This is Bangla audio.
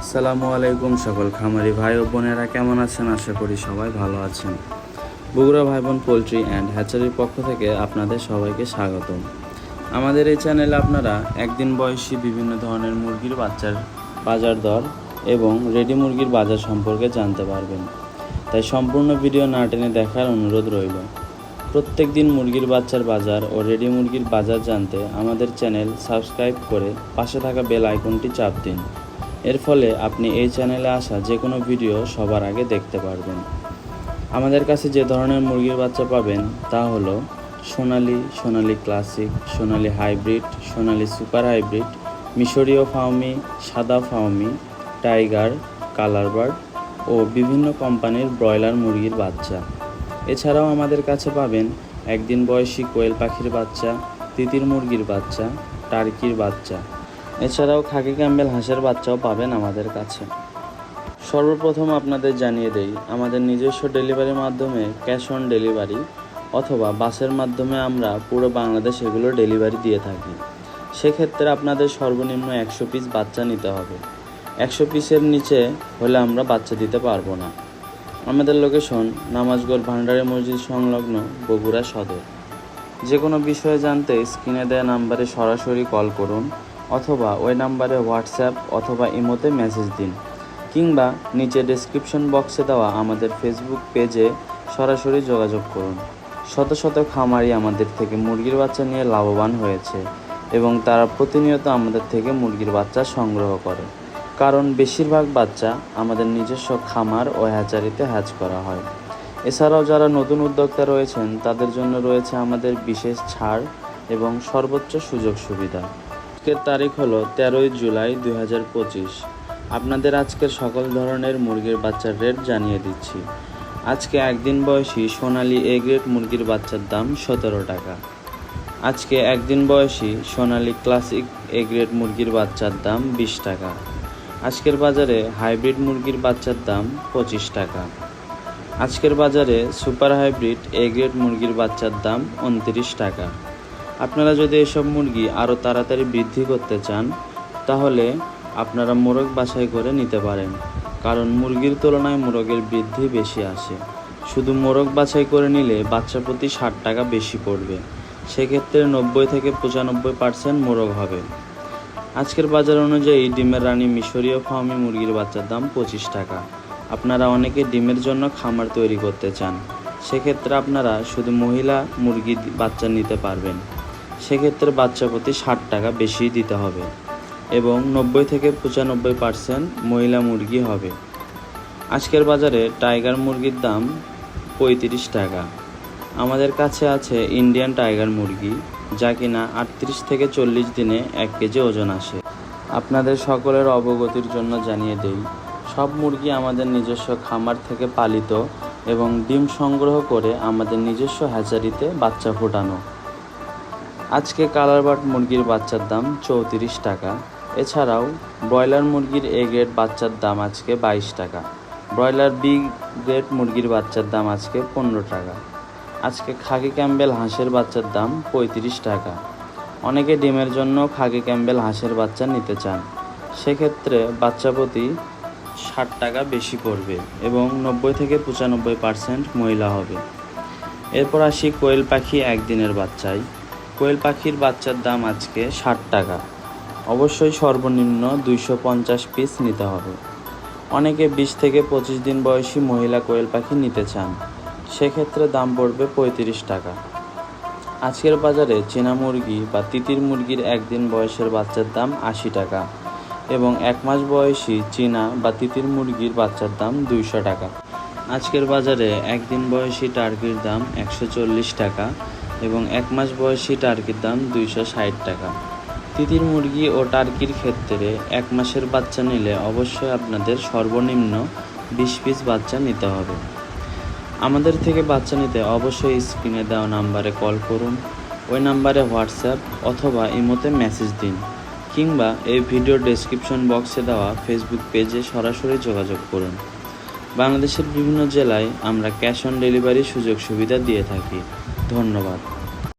আসসালামু আলাইকুম সকল খামারি ভাই ও বোনেরা, কেমন আছেন? আশা করি সবাই ভালো আছেন। বগুড়া ভাই বোন পোলট্রি অ্যান্ড হ্যাচারির পক্ষ থেকে আপনাদের সবাইকে স্বাগতম। আমাদের এই চ্যানেলে আপনারা একদিন বয়সী বিভিন্ন ধরনের মুরগির বাচ্চার বাজার দর এবং রেডি মুরগির বাজার সম্পর্কে জানতে পারবেন, তাই সম্পূর্ণ ভিডিও না টেনে দেখার অনুরোধ রইল। প্রত্যেক দিন মুরগির বাচ্চার বাজার ও রেডি মুরগির বাজার জানতে আমাদের চ্যানেল সাবস্ক্রাইব করে পাশে থাকা বেল আইকনটি চাপ দিন। এর ফলে আপনি এই চ্যানেলে আসা যে কোনো ভিডিও সবার আগে দেখতে পারবেন। আমাদের কাছে যে ধরনের মুরগির বাচ্চা পাবেন তা হলো সোনালি ক্লাসিক, সোনালি হাইব্রিড, সোনালি সুপার হাইব্রিড, মিশরীয় ফাউমি, সাদা ফাউমি, টাইগার, কালারবার্ড ও বিভিন্ন কোম্পানির ব্রয়লার মুরগির বাচ্চা। এছাড়াও আমাদের কাছে পাবেন একদিন বয়সী কোয়েল পাখির বাচ্চা, তিতির মুরগির বাচ্চা, টার্কির বাচ্চা। এছাড়াও খাকি ক্যাম্বেল হাঁসের বাচ্চাও পাবেন আমাদের কাছে। সর্বপ্রথম আপনাদের জানিয়ে দেই, আমাদের নিজস্ব ডেলিভারির মাধ্যমে ক্যাশ অন ডেলিভারি অথবা বাসের মাধ্যমে আমরা পুরো বাংলাদেশ এগুলো ডেলিভারি দিয়ে থাকি। সেক্ষেত্রে আপনাদের সর্বনিম্ন 100 পিস বাচ্চা নিতে হবে। 100 পিসের নিচে হলে আমরা বাচ্চা দিতে পারবো না। আমাদের লোকেশন নামাজগড় ভান্ডারী মসজিদ সংলগ্ন, বগুড়া সদর। যে কোনো বিষয়ে জানতে স্ক্রিনে দেওয়া নাম্বারে সরাসরি কল করুন অথবা ওই নাম্বারে হোয়াটসঅ্যাপ অথবা ইমোতে মেসেজ দিন, কিংবা নিচে ডেসক্রিপশন বক্সে দেওয়া আমাদের ফেসবুক পেজে সরাসরি যোগাযোগ করুন। শত শত খামারি আমাদের থেকে মুরগির বাচ্চা নিয়ে লাভবান হয়েছে এবং তারা প্রতিনিয়ত আমাদের থেকে মুরগির বাচ্চা সংগ্রহ করে, কারণ বেশিরভাগ বাচ্চা আমাদের নিজস্ব খামার ও হ্যাচারিতে হ্যাচ করা হয়। এছাড়াও যারা নতুন উদ্যোক্তা রয়েছেন তাদের জন্য রয়েছে আমাদের বিশেষ ছাড় এবং সর্বোচ্চ সুযোগ সুবিধা। আজকের তারিখ হলো 13 জুলাই 2025। আপনাদের আজকের সকল ধরনের মুরগির বাচ্চার রেট জানিয়ে দিচ্ছি। আজকে একদিন বয়সী সোনালি এ গ্রেড মুরগির বাচ্চার দাম 17 টাকা। আজকে একদিন বয়সী সোনালি ক্লাসিক এ গ্রেড মুরগির বাচ্চার দাম 20 টাকা। আজকের বাজারে হাইব্রিড মুরগির বাচ্চার দাম 25 টাকা। আজকের বাজারে সুপার হাইব্রিড এ গ্রেড মুরগির বাচ্চার দাম 29 টাকা। আপনারা যদি এসব মুরগি আরও তাড়াতাড়ি বৃদ্ধি করতে চান তাহলে আপনারা মোরগ বাছাই করে নিতে পারেন, কারণ মুরগির তুলনায় মোরগের বৃদ্ধি বেশি আসে। শুধু মোরগ বাছাই করে নিলে বাচ্চা প্রতি 60 টাকা বেশি পড়বে, সেক্ষেত্রে 90 থেকে 95% মোরগ হবে। আজকের বাজার অনুযায়ী ডিমের রানী মিশরীয় ফার্মি মুরগির বাচ্চার দাম 25 টাকা। আপনারা অনেকে ডিমের জন্য খামার তৈরি করতে চান, সেক্ষেত্রে আপনারা শুধু মহিলা মুরগি বাচ্চা নিতে পারবেন। সেক্ষেত্রে বাচ্চা প্রতি 60 টাকা বেশি দিতে হবে এবং 90 থেকে 95% মহিলা মুরগি হবে। আজকের বাজারে টাইগার মুরগির দাম 35 টাকা। আমাদের কাছে আছে ইন্ডিয়ান টাইগার মুরগি, যা কিনা 38 থেকে 40 দিনে 1 কেজি ওজন আসে। আপনাদের সকলের অবগতির জন্য জানিয়ে দেই, সব মুরগি আমাদের নিজস্ব খামার থেকে পালিত এবং ডিম সংগ্রহ করে আমাদের নিজস্ব হ্যাচারিতে বাচ্চা ফোটানো। আজকে কালারবার্ড মুরগির বাচ্চার দাম 34 টাকা। এছাড়াও ব্রয়লার মুরগির এ গ্রেড বাচ্চার দাম আজকে 22 টাকা। ব্রয়লার বি গ্রেড মুরগির বাচ্চার দাম আজকে 15 টাকা। আজকে খাকি ক্যাম্বেল হাঁসের বাচ্চার দাম 35 টাকা। অনেকে ডিমের জন্য খাকি ক্যাম্বেল হাঁসের বাচ্চা নিতে চান, সেক্ষেত্রে বাচ্চা প্রতি 60 টাকা বেশি পড়বে এবং 90 থেকে 95% মহিলা হবে। এরপর আসি কোয়েল পাখি একদিনের বাচ্চায়। কোয়েল পাখির বাচ্চার দাম আজকে 60 টাকা। অবশ্যই সর্বনিম্ন 250 পিস নিতে হবে। অনেকে 20 থেকে 25 দিন বয়সী মহিলা কোয়েল পাখি নিতে চান, সেক্ষেত্রে দাম পড়বে 35 টাকা। আজকের বাজারে চীনা মুরগি বা তিতির মুরগির একদিন বয়সের বাচ্চার দাম 80 টাকা এবং 1 মাস বয়সী চীনা বা তিতির মুরগির বাচ্চার দাম 200 টাকা। আজকের বাজারে একদিন বয়সী টার্কির দাম 140 টাকা এবং 1 মাস বয়সী টার্কির দাম 260 টাকা। তিতির মুরগি ও টার্কির ক্ষেত্রে 1 মাসের বাচ্চা নিলে অবশ্যই আপনাদের সর্বনিম্ন 20 পিস বাচ্চা নিতে হবে। আমাদের থেকে বাচ্চা নিতে অবশ্যই স্ক্রিনে দেওয়া নাম্বারে কল করুন, ওই নাম্বারে হোয়াটসঅ্যাপ অথবা ইমোতে মেসেজ দিন, কিংবা এই ভিডিও ডেসক্রিপশন বক্সে দেওয়া ফেসবুক পেজে সরাসরি যোগাযোগ করুন। বাংলাদেশের বিভিন্ন জেলায় আমরা ক্যাশ অন ডেলিভারি সুযোগ সুবিধা দিয়ে থাকি। ধন্যবাদ।